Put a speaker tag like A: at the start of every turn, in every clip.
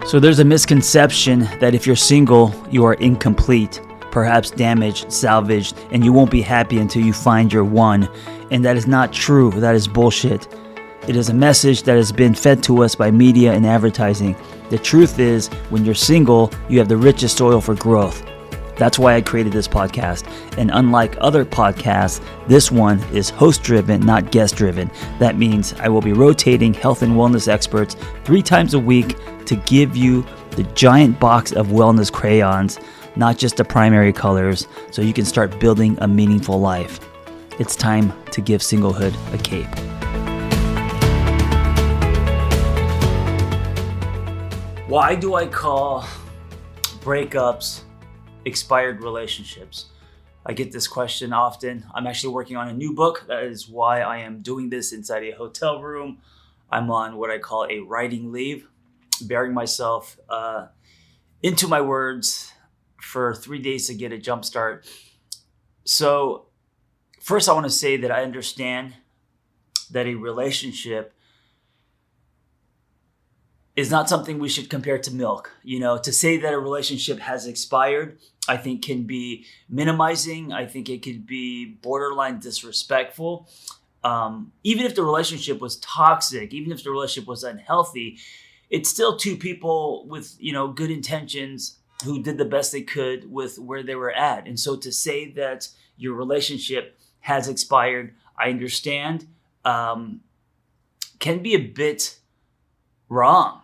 A: So there's a misconception that if you're single, you are incomplete, perhaps damaged, salvaged, and you won't be happy until you find your one. And that is not true. That is bullshit. It is a message that has been fed to us by media and advertising. The truth is, when you're single, you have the richest soil for growth. That's why I created this podcast. And unlike other podcasts, this one is host-driven, not guest-driven. That means I will be rotating health and wellness experts 3 times a week to give you the giant box of wellness crayons, not just the primary colors, so you can start building a meaningful life. It's time to give singlehood a cape. Why do I call breakups expired relationships? I get this question often. I'm actually working on a new book. That is why I am doing this inside a hotel room. I'm on what I call a writing leave, burying myself into my words for 3 days to get a jump start. So first I want to say that I understand that a relationship is not something we should compare to milk. You know, to say that a relationship has expired, I think can be minimizing. I think it could be borderline disrespectful. Even if the relationship was toxic, even if the relationship was unhealthy, it's still two people with, good intentions who did the best they could with where they were at. And so to say that your relationship has expired, I understand, can be a bit wrong,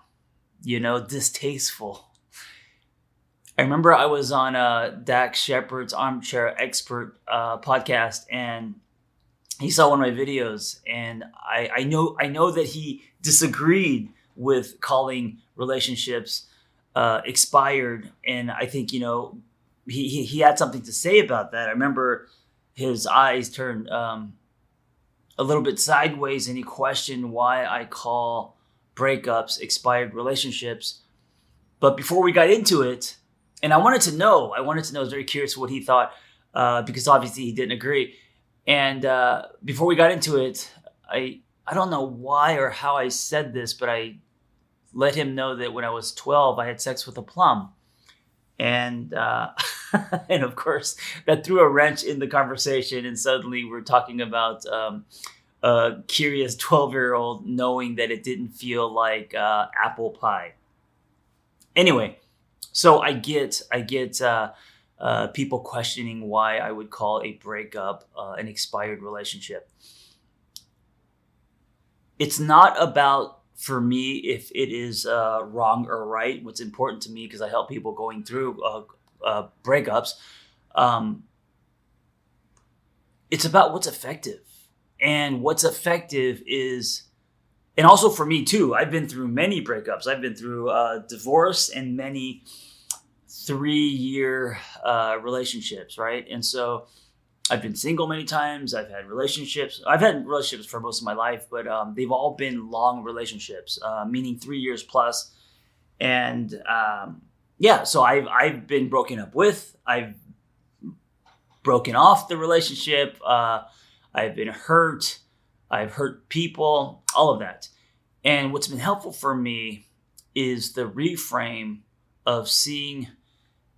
A: distasteful. I remember I was on Shepard's Armchair Expert podcast, and he saw one of my videos, and I know that he disagreed with calling relationships expired, and I think he had something to say about that. I remember his eyes turned a little bit sideways, and he questioned why I call breakups expired relationships. But before we got into it, and I wanted to know, I was very curious what he thought, because obviously he didn't agree. And before we got into it, I don't know why or how I said this, but I let him know that when I was 12, I had sex with a plum. And and of course, that threw a wrench in the conversation, and suddenly we're talking about a curious 12-year-old knowing that it didn't feel like apple pie. Anyway, so I get people questioning why I would call a breakup an expired relationship. It's not about, for me, if it is wrong or right. What's important to me, because I help people going through breakups, it's about what's effective. And what's effective is, and also for me too, I've been through many breakups. I've been through divorce and many 3-year relationships, right? And so I've been single many times. I've had relationships. I've had relationships for most of my life, but they've all been long relationships, meaning 3 years plus. And so I've been broken up with. I've broken off the relationship. I've been hurt. I've hurt people, all of that. And what's been helpful for me is the reframe of seeing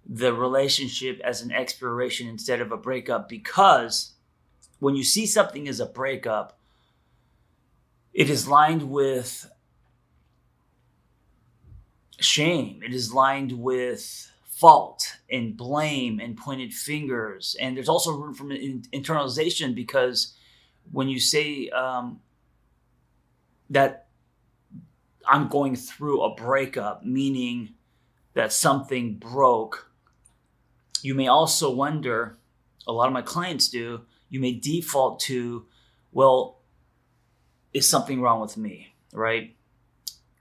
A: the relationship as an expiration instead of a breakup. Because when you see something as a breakup, it is lined with shame. It is lined with fault and blame and pointed fingers. And there's also room for internalization, because when you say that I'm going through a breakup, meaning that something broke, you may also wonder, a lot of my clients do, you may default to, well, is something wrong with me, right?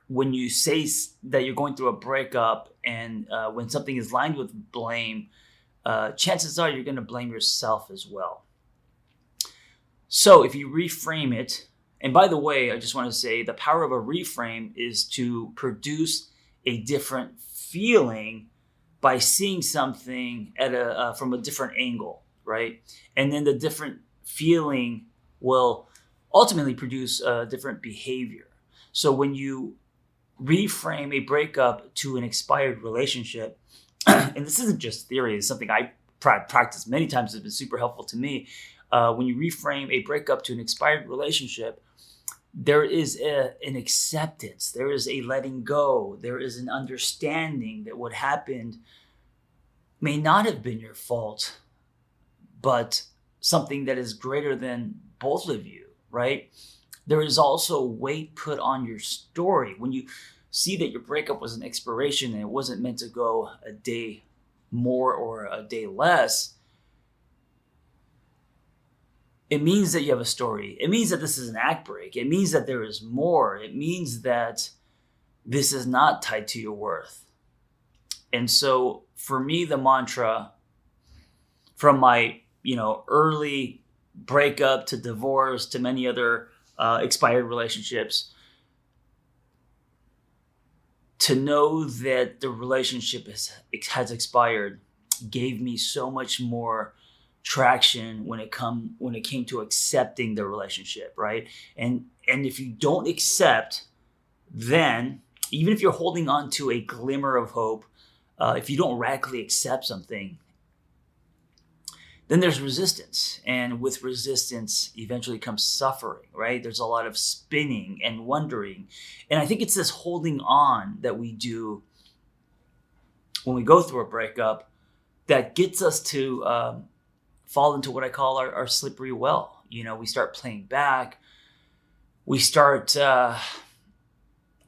A: When you say that you're going through a breakup, and when something is lined with blame, chances are you're going to blame yourself as well. So if you reframe it, and by the way, I just want to say the power of a reframe is to produce a different feeling by seeing something at from a different angle, right? And then the different feeling will ultimately produce a different behavior. So when you reframe a breakup to an expired relationship, and this isn't just theory, it's something I practice many times, it's been super helpful to me. When you reframe a breakup to an expired relationship, there is an acceptance, there is a letting go, there is an understanding that what happened may not have been your fault, but something that is greater than both of you, right? There is also weight put on your story. When you see that your breakup was an expiration and it wasn't meant to go a day more or a day less, it means that you have a story. It means that this is an act break. It means that there is more. It means that this is not tied to your worth. And so for me, the mantra from my, early breakup to divorce to many other expired relationships, to know that the relationship has expired gave me so much more traction when it came to accepting the relationship, right? And if you don't accept, then even if you're holding on to a glimmer of hope, if you don't radically accept something, then there's resistance. And with resistance, eventually comes suffering, right? There's a lot of spinning and wondering. And I think it's this holding on that we do when we go through a breakup that gets us to fall into what I call our slippery well. We start playing back. We start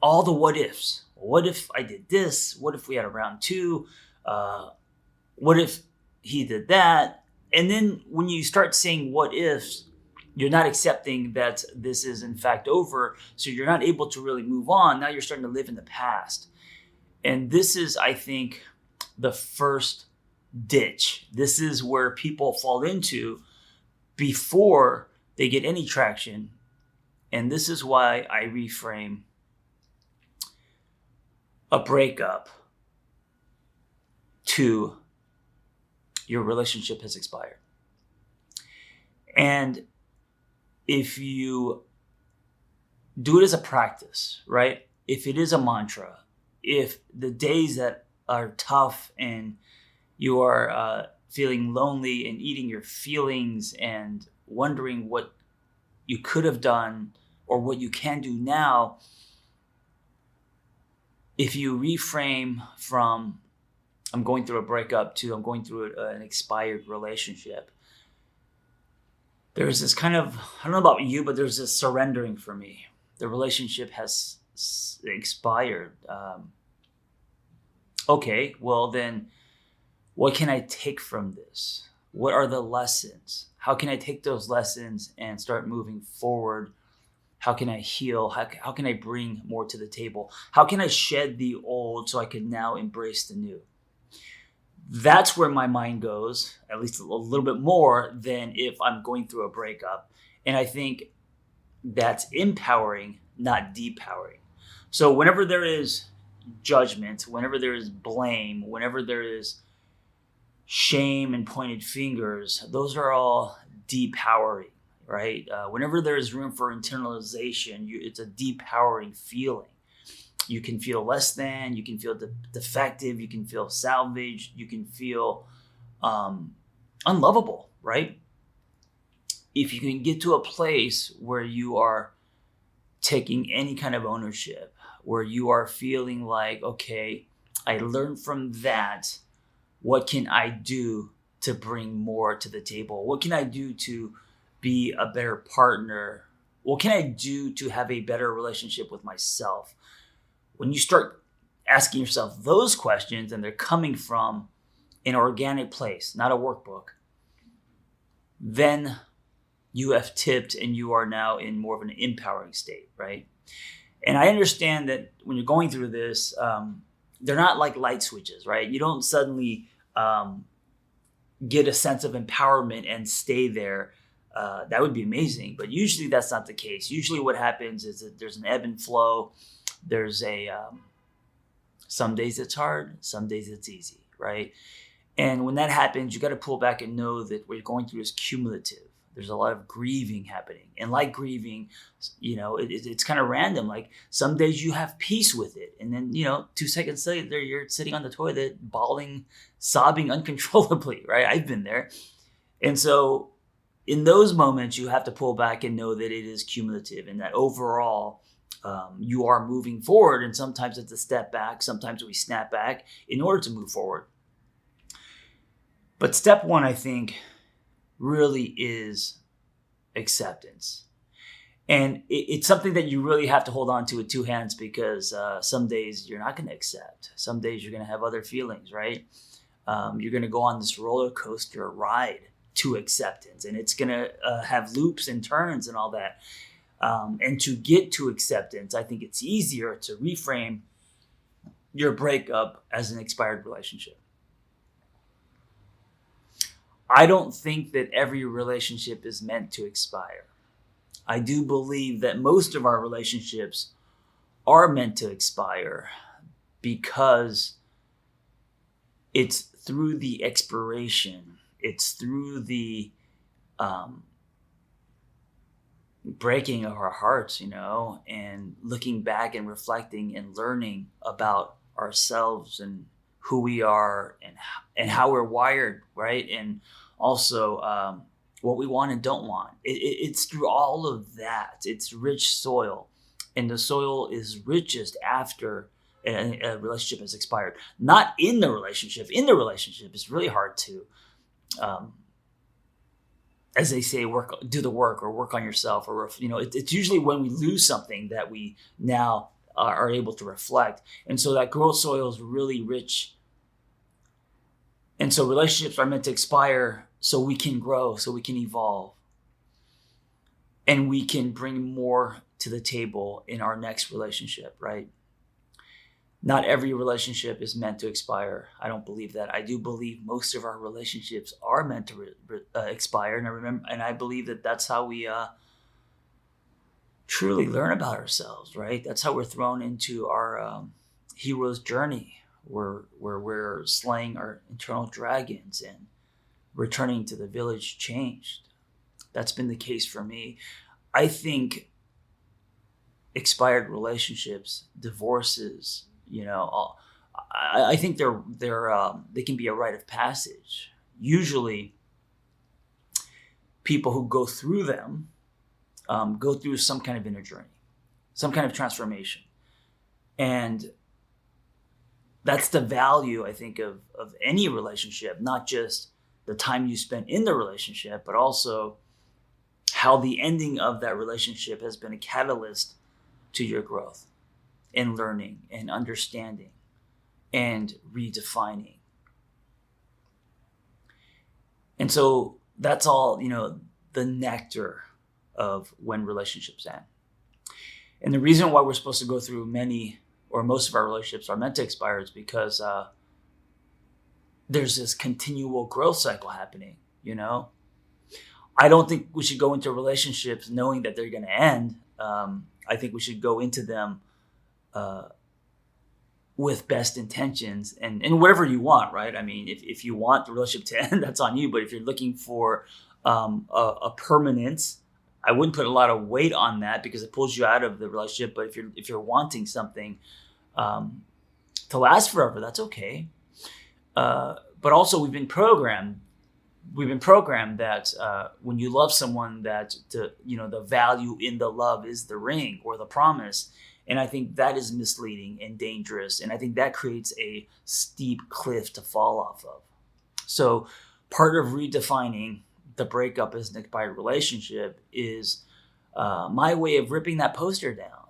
A: all the what ifs. What if I did this? What if we had a round two? What if he did that? And then when you start saying what ifs, you're not accepting that this is in fact over. So you're not able to really move on. Now you're starting to live in the past. And this is, I think, the first ditch. This is where people fall into before they get any traction. And this is why I reframe a breakup to your relationship has expired. And if you do it as a practice, right? If it is a mantra, if the days that are tough and you are feeling lonely and eating your feelings and wondering what you could have done or what you can do now, if you reframe from I'm going through a breakup to I'm going through an expired relationship, there's this kind of, I don't know about you, but there's this surrendering for me. The relationship has expired. Okay, well then, what can I take from this? What are the lessons? How can I take those lessons and start moving forward? How can I heal? How can I bring more to the table? How can I shed the old so I can now embrace the new? That's where my mind goes, at least a little bit more than if I'm going through a breakup. And I think that's empowering, not depowering. So whenever there is judgment, whenever there is blame, whenever there is shame and pointed fingers, those are all depowering, right? Whenever there is room for internalization, it's a depowering feeling. You can feel less than, you can feel defective, you can feel salvaged, you can feel unlovable, right? If you can get to a place where you are taking any kind of ownership, where you are feeling like, okay, I learned from that, what can I do to bring more to the table? What can I do to be a better partner? What can I do to have a better relationship with myself? When you start asking yourself those questions and they're coming from an organic place, not a workbook, then you have tipped and you are now in more of an empowering state, right? And I understand that when you're going through this, they're not like light switches, right? You don't suddenly get a sense of empowerment and stay there. That would be amazing, but usually that's not the case. Usually what happens is that there's an ebb and flow. There's some days it's hard, some days it's easy, right? And when that happens, you got to pull back and know that what you're going through is cumulative. There's a lot of grieving happening. And like grieving, it's kind of random. Like some days you have peace with it. And then, 2 seconds later, you're sitting on the toilet, bawling, sobbing uncontrollably, right? I've been there. And so in those moments, you have to pull back and know that it is cumulative and that overall you are moving forward. And sometimes it's a step back. Sometimes we snap back in order to move forward. But step one, I think, really is acceptance. And it's something that you really have to hold on to with two hands, because some days you're not going to accept. Some days you're going to have other feelings, right? You're going to go on this roller coaster ride to acceptance, and it's going to have loops and turns and all that. And to get to acceptance, I think it's easier to reframe your breakup as an expired relationship. I don't think that every relationship is meant to expire. I do believe that most of our relationships are meant to expire because it's through the expiration, it's through the breaking of our hearts, and looking back and reflecting and learning about ourselves and who we are and how we're wired, right? And also what we want and don't want. It's through all of that. It's rich soil, and the soil is richest after a relationship has expired. Not in the relationship. In the relationship, it's really hard to, as they say, do the work or work on yourself. Or it's usually when we lose something that we now are able to reflect. And so that growth soil is really rich. And so relationships are meant to expire so we can grow, so we can evolve. And we can bring more to the table in our next relationship, right? Not every relationship is meant to expire. I don't believe that. I do believe most of our relationships are meant to expire. And I believe that that's how we truly learn about ourselves, right? That's how we're thrown into our hero's journey, where we're slaying our internal dragons and returning to the village changed. That's been the case for me. I think expired relationships, divorces, I think they can be a rite of passage. Usually, people who go through them go through some kind of inner journey, some kind of transformation, and that's the value, I think, of any relationship. Not just the time you spent in the relationship, but also how the ending of that relationship has been a catalyst to your growth and learning and understanding and redefining. And so that's all, the nectar of when relationships end. And the reason why we're supposed to go through many or most of our relationships are meant to expire is because there's this continual growth cycle happening, I don't think we should go into relationships knowing that they're going to end. I think we should go into them with best intentions and whatever you want, right? I mean, if you want the relationship to end, that's on you. But if you're looking for a permanence, I wouldn't put a lot of weight on that because it pulls you out of the relationship. But if you're wanting something to last forever, that's okay. But also we've been programmed that when you love someone, that the value in the love is the ring or the promise. And I think that is misleading and dangerous. And I think that creates a steep cliff to fall off of. So part of redefining the breakup as an expired relationship is my way of ripping that poster down,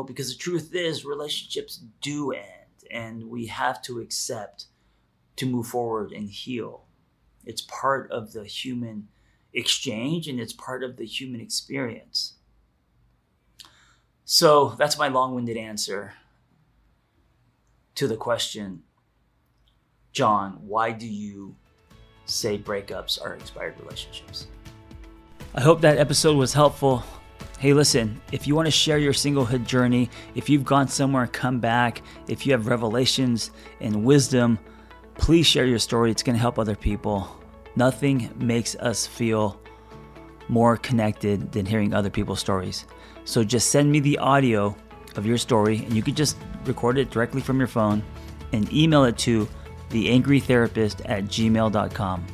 A: because the truth is relationships do end, and we have to accept to move forward and heal. It's part of the human exchange, and it's part of the human experience. So that's my long-winded answer to the question, John, why do you say breakups are expired relationships? I hope that episode was helpful. Hey, listen, if you want to share your singlehood journey, if you've gone somewhere and come back, if you have revelations and wisdom, please share your story. It's going to help other people. Nothing makes us feel more connected than hearing other people's stories. So just send me the audio of your story, and you could just record it directly from your phone and email it to theangrytherapist@gmail.com.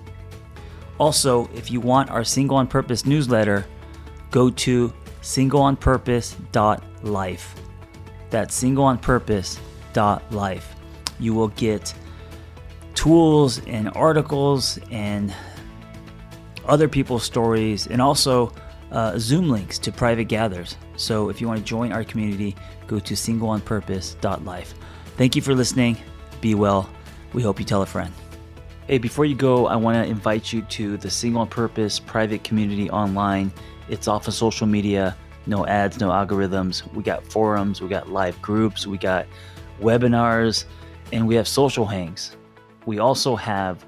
A: Also, if you want our Single on Purpose newsletter, go to singleonpurpose.life. That's singleonpurpose.life. You will get tools and articles and other people's stories, and also Zoom links to private gathers. So if you want to join our community, go to singleonpurpose.life. Thank you for listening. Be well. We hope you tell a friend. Hey, before you go, I want to invite you to the Single on Purpose private community online. It's off of social media, no ads, no algorithms. We got forums, we got live groups, we got webinars, and we have social hangs. We also have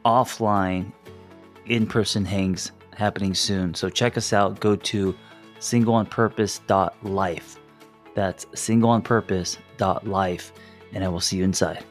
A: offline in-person hangs happening soon. So check us out. Go to singleonpurpose.life. That's singleonpurpose.life, and I will see you inside.